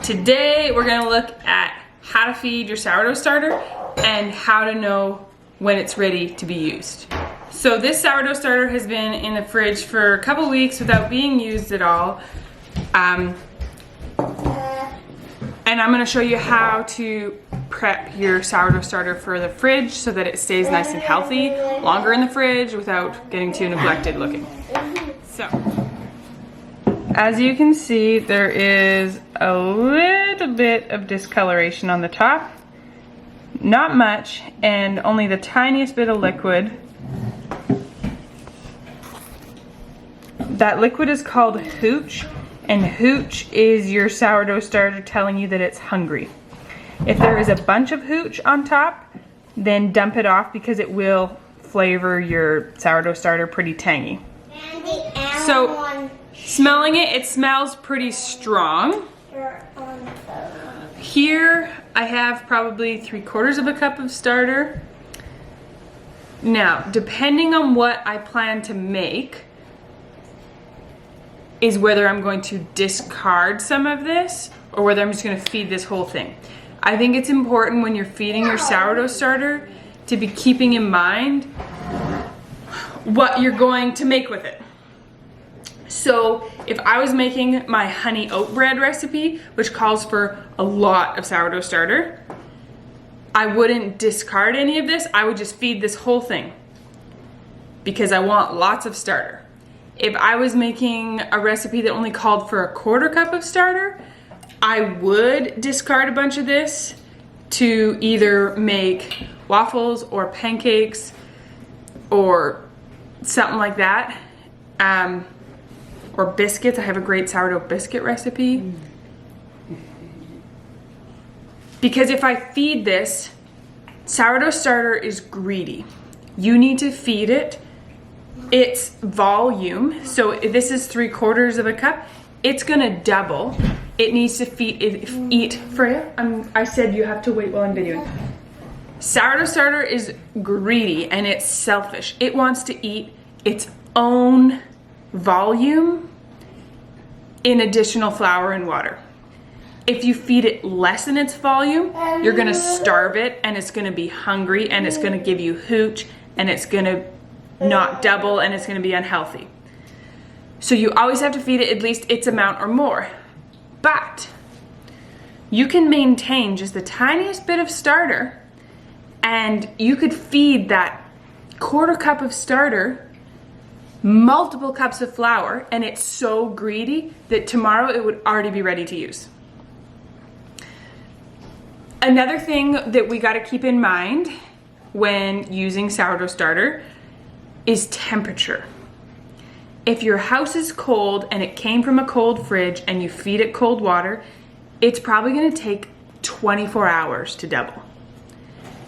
Today we're gonna look at how to feed your sourdough starter and how to know when it's ready to be used. So this sourdough starter has been in the fridge for a couple weeks without being used at all. And I'm gonna show you how to prep your sourdough starter for the fridge so that it stays nice and healthy longer in the fridge without getting too neglected looking. So, as you can see, there is a little bit of discoloration on the top. Not much, and only the tiniest bit of liquid. That liquid is called hooch, and hooch is your sourdough starter telling you that it's hungry. If there is a bunch of hooch on top, then dump it off because it will flavor your sourdough starter pretty tangy. So, smelling it, it smells pretty strong. Here, I have probably 3/4 of a cup of starter. Now, depending on what I plan to make, is whether I'm going to discard some of this or whether I'm just going to feed this whole thing. I think it's important when you're feeding your sourdough starter to be keeping in mind what you're going to make with it. So if I was making my honey oat bread recipe, which calls for a lot of sourdough starter, I wouldn't discard any of this. I would just feed this whole thing because I want lots of starter. If I was making a recipe that only called for 1/4 cup of starter, I would discard a bunch of this to either make waffles or pancakes or something like that. Or biscuits. I have a great sourdough biscuit recipe. Because if I feed this, sourdough starter is greedy. You need to feed it its volume. So if this is 3/4 of a cup, it's gonna double. It needs to eat. Freya, I said you have to wait while I'm videoing. Sourdough starter is greedy and it's selfish. It wants to eat its own volume in additional flour and water. If you feed it less than its volume, you're gonna starve it and it's gonna be hungry and it's gonna give you hooch and it's gonna not double and it's gonna be unhealthy. So you always have to feed it at least its amount or more. But you can maintain just the tiniest bit of starter and you could feed that 1/4 cup of starter multiple cups of flour, and it's so greedy that tomorrow it would already be ready to use. Another thing that we got to keep in mind when using sourdough starter is temperature. If your house is cold and it came from a cold fridge and you feed it cold water, it's probably going to take 24 hours to double.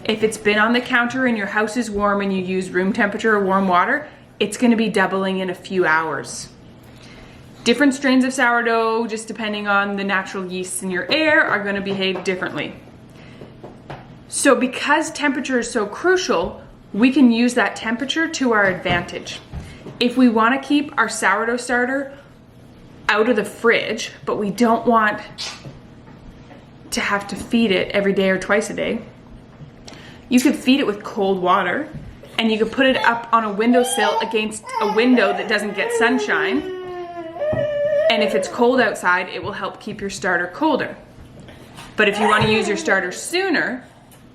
If it's been on the counter and your house is warm and you use room temperature or warm water, it's going to be doubling in a few hours. Different strains of sourdough, just depending on the natural yeasts in your air, are going to behave differently. So because temperature is so crucial, we can use that temperature to our advantage. If we want to keep our sourdough starter out of the fridge, but we don't want to have to feed it every day or twice a day, you could feed it with cold water and you could put it up on a windowsill against a window that doesn't get sunshine. And if it's cold outside, it will help keep your starter colder. But if you want to use your starter sooner,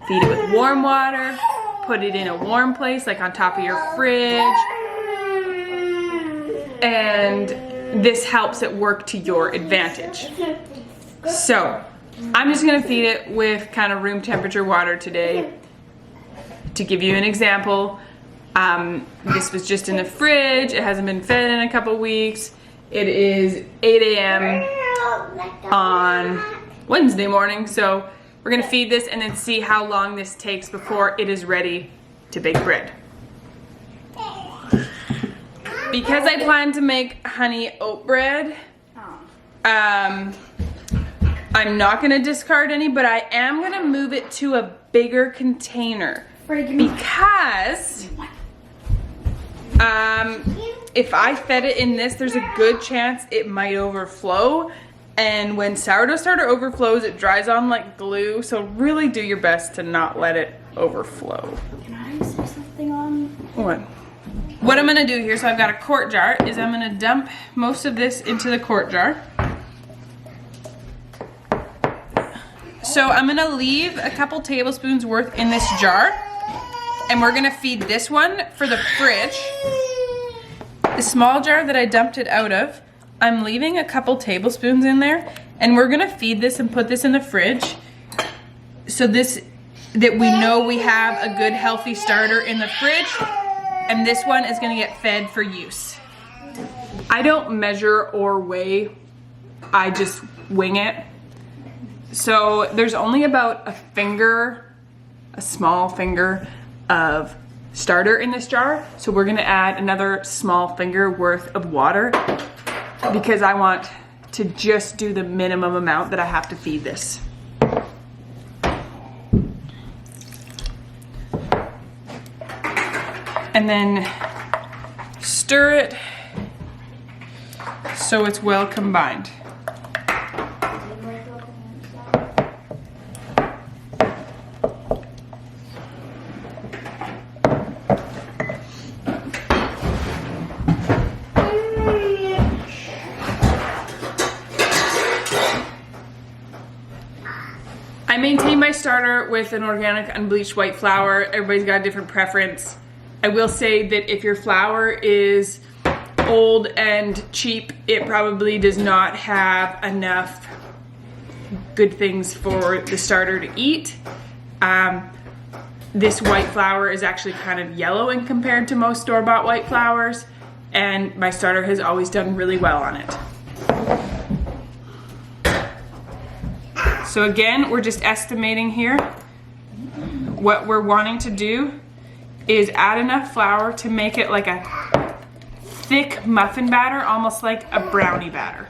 feed it with warm water, put it in a warm place like on top of your fridge, and this helps it work to your advantage. So I'm just gonna feed it with kind of room temperature water today. To give you an example, this was just in the fridge. It hasn't been fed in a couple weeks. It is 8 a.m. on Wednesday morning, so we're gonna feed this and then see how long this takes before it is ready to bake bread. Because I plan to make honey oat bread, I'm not gonna discard any, but I am gonna move it to a bigger container because if I fed it in this, there's a good chance it might overflow And when sourdough starter overflows, it dries on like glue. So really do your best to not let it overflow. Can I say something on? What? What I'm gonna do here, so I've got a quart jar, is I'm gonna dump most of this into the quart jar. So I'm gonna leave a couple tablespoons worth in this jar, and we're gonna feed this one for the fridge. The small jar that I dumped it out of, I'm leaving a couple tablespoons in there, and we're gonna feed this and put this in the fridge so that we know we have a good healthy starter in the fridge, and this one is gonna get fed for use. I don't measure or weigh, I just wing it. So there's only about a small finger of starter in this jar. So we're gonna add another small finger worth of water because I want to just do the minimum amount that I have to feed this. And then stir it so it's well combined. I maintain my starter with an organic unbleached white flour. Everybody's got a different preference. I will say that if your flour is old and cheap, it probably does not have enough good things for the starter to eat. This white flour is actually kind of yellow in compared to most store-bought white flours, and my starter has always done really well on it. So again, we're just estimating here. What we're wanting to do is add enough flour to make it like a thick muffin batter, almost like a brownie batter.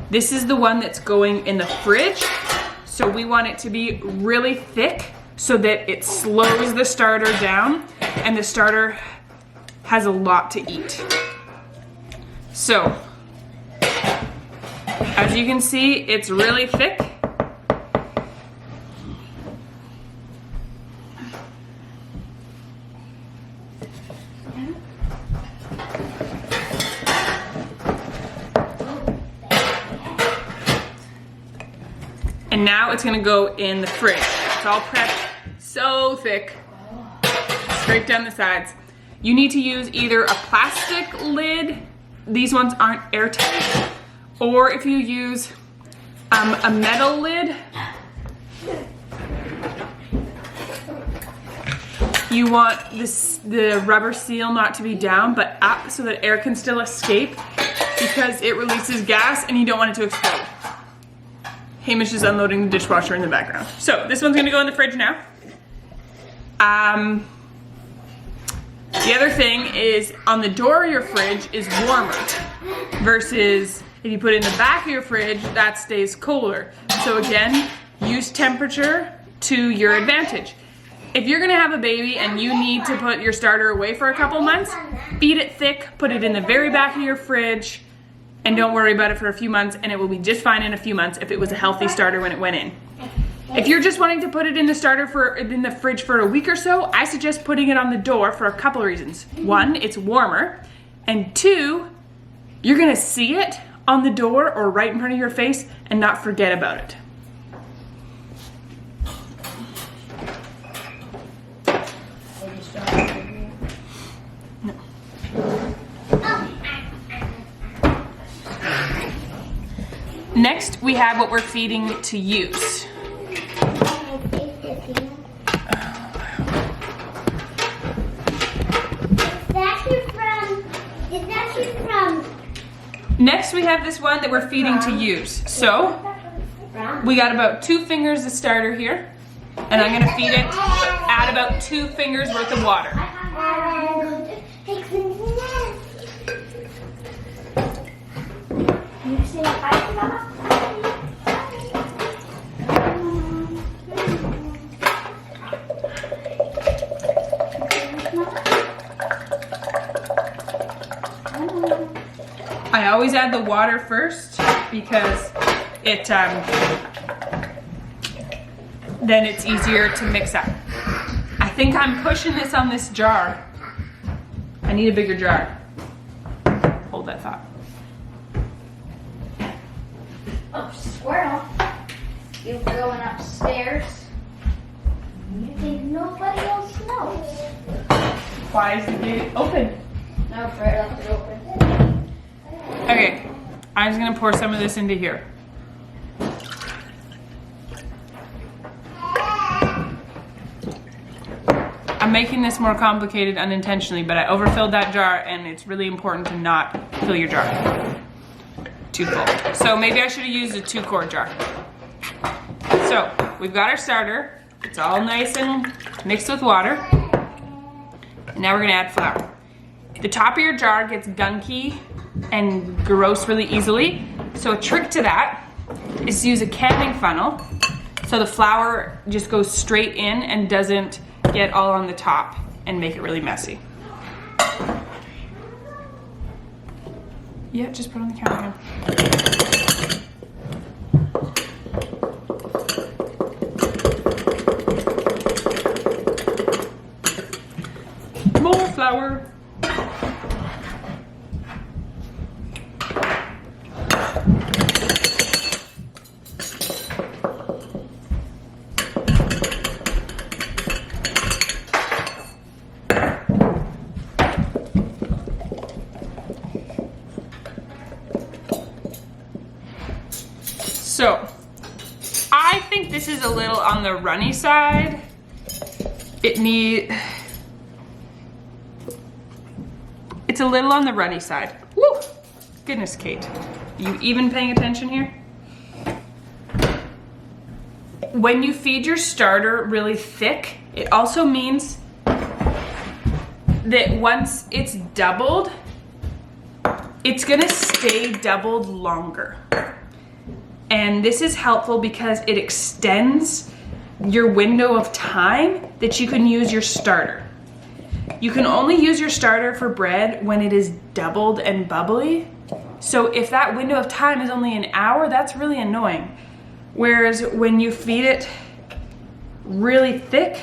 This is the one that's going in the fridge, so we want it to be really thick so that it slows the starter down and the starter has a lot to eat. So, as you can see, it's really thick. And now it's gonna go in the fridge. It's all prepped, so thick, straight down the sides. You need to use either a plastic lid, these ones aren't airtight, or if you use a metal lid, you want the rubber seal not to be down but up so that air can still escape because it releases gas and you don't want it to explode. Hamish is unloading the dishwasher in the background. So this one's gonna go in the fridge now. The other thing is on the door of your fridge is warmer versus if you put it in the back of your fridge, that stays colder. So again, use temperature to your advantage. If you're gonna have a baby and you need to put your starter away for a couple months, feed it thick, put it in the very back of your fridge, and don't worry about it for a few months, and it will be just fine in a few months if it was a healthy starter when it went in. If you're just wanting to put it in the fridge for a week or so, I suggest putting it on the door for a couple of reasons. One, it's warmer, and two, you're gonna see it on the door or right in front of your face and not forget about it. No. Next, we have what we're feeding to use. Next, we have this one that we're feeding to use. So, we got about 2 fingers of starter here, and I'm gonna feed it, add about 2 fingers worth of water. I always add the water first because then it's easier to mix up. I think I'm pushing this on this jar. I need a bigger jar. Hold that thought. Oh, squirrel. You're going upstairs. You think nobody else knows? Why is the gate open? No, Fred left it open. Okay, I'm just gonna pour some of this into here. I'm making this more complicated unintentionally, but I overfilled that jar, and it's really important to not fill your jar too full. So maybe I should have used a 2-quart jar. So we've got our starter. It's all nice and mixed with water. And now we're gonna add flour. The top of your jar gets gunky and gross really easily. So a trick to that is to use a canning funnel so the flour just goes straight in and doesn't get all on the top and make it really messy. Yeah, just put it on the counter. More flour. So, I think this is a little on the runny side. It's a little on the runny side. Woo! Goodness, Kate. You even paying attention here? When you feed your starter really thick, it also means that once it's doubled, it's gonna stay doubled longer. And this is helpful because it extends your window of time that you can use your starter. You can only use your starter for bread when it is doubled and bubbly. So if that window of time is only an hour, that's really annoying. Whereas when you feed it really thick,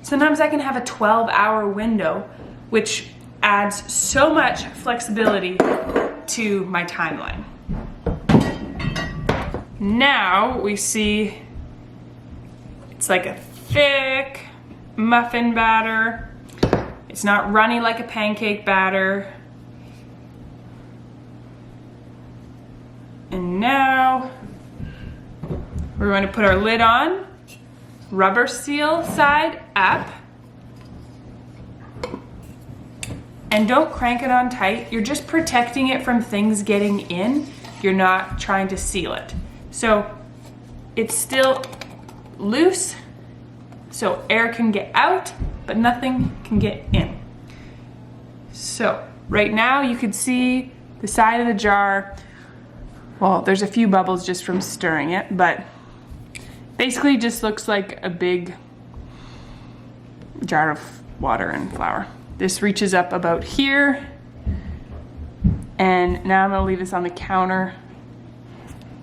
sometimes I can have a 12-hour window, which adds so much flexibility to my timeline. Now we see it's like a thick muffin batter. It's not runny like a pancake batter. And now we're going to put our lid on, rubber seal side up, and don't crank it on tight. You're just protecting it from things getting in. You're not trying to seal it. So it's still loose, so air can get out, but nothing can get in. So right now you can see the side of the jar. Well, there's a few bubbles just from stirring it, but basically just looks like a big jar of water and flour. This reaches up about here, and now I'm gonna leave this on the counter.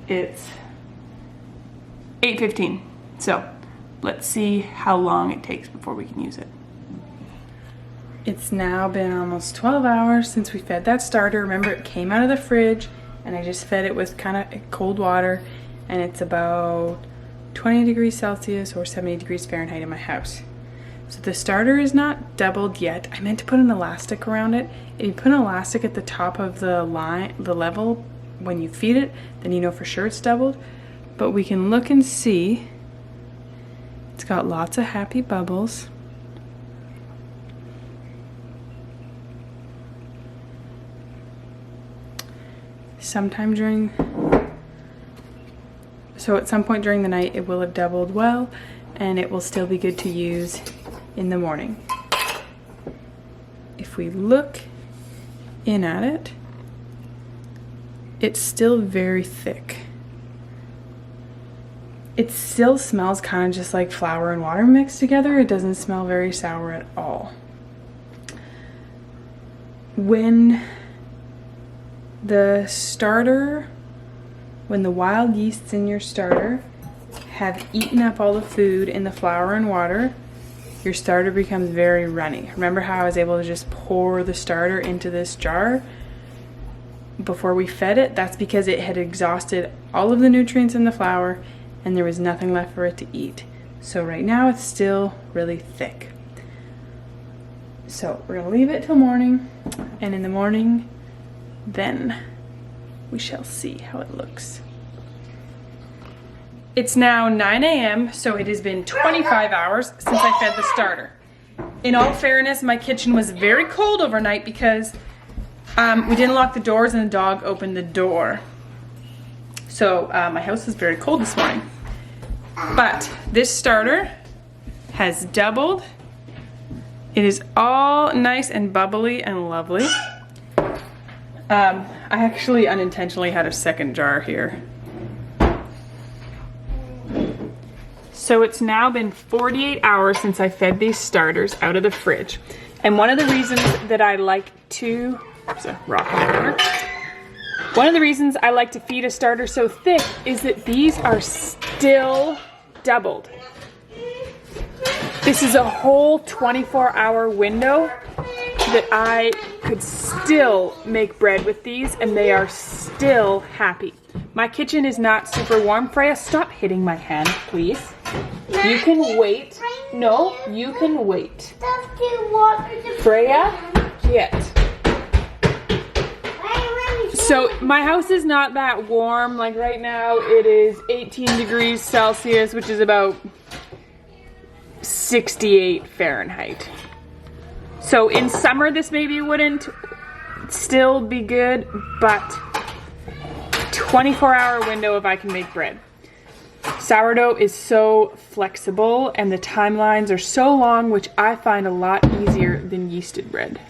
It's 8:15, so let's see how long it takes before we can use it. It's now been almost 12 hours since we fed that starter. Remember, it came out of the fridge and I just fed it with kind of cold water, and it's about 20 degrees Celsius or 70 degrees Fahrenheit in my house. So the starter is not doubled yet. I meant to put an elastic around it. If you put an elastic at the top of the line, the level, when you feed it, then you know for sure it's doubled. But we can look and see. It's got lots of happy bubbles. Sometime during, so at some point during the night it will have doubled well, and it will still be good to use in the morning. If we look in at it, it's still very thick. It still smells kind of just like flour and water mixed together. It doesn't smell very sour at all. When the starter when the wild yeasts in your starter have eaten up all the food in the flour and water, your starter becomes very runny. Remember how I was able to just pour the starter into this jar before we fed it? That's because it had exhausted all of the nutrients in the flour and there was nothing left for it to eat. So right now it's still really thick. So we're gonna leave it till morning, and in the morning, then we shall see how it looks. It's now 9 a.m., so it has been 25 hours since I fed the starter. In all fairness, my kitchen was very cold overnight because we didn't lock the doors and the dog opened the door. So my house was very cold this morning. But this starter has doubled. It is all nice and bubbly and lovely. I actually unintentionally had a second jar here. So it's now been 48 hours since I fed these starters out of the fridge. And one of the reasons that I like to, there's a rock in the corner. One of the reasons I like to feed a starter so thick is that these are still doubled. This is a whole 24-hour window that I could still make bread with these, and they are still happy. My kitchen is not super warm. Freya, stop hitting my hand, please. You can wait. No, you can wait. Freya, get. So my house is not that warm. Like right now it is 18 degrees Celsius, which is about 68 Fahrenheit. So in summer this maybe wouldn't still be good, but 24-hour window if I can make bread. Sourdough is so flexible and the timelines are so long, which I find a lot easier than yeasted bread.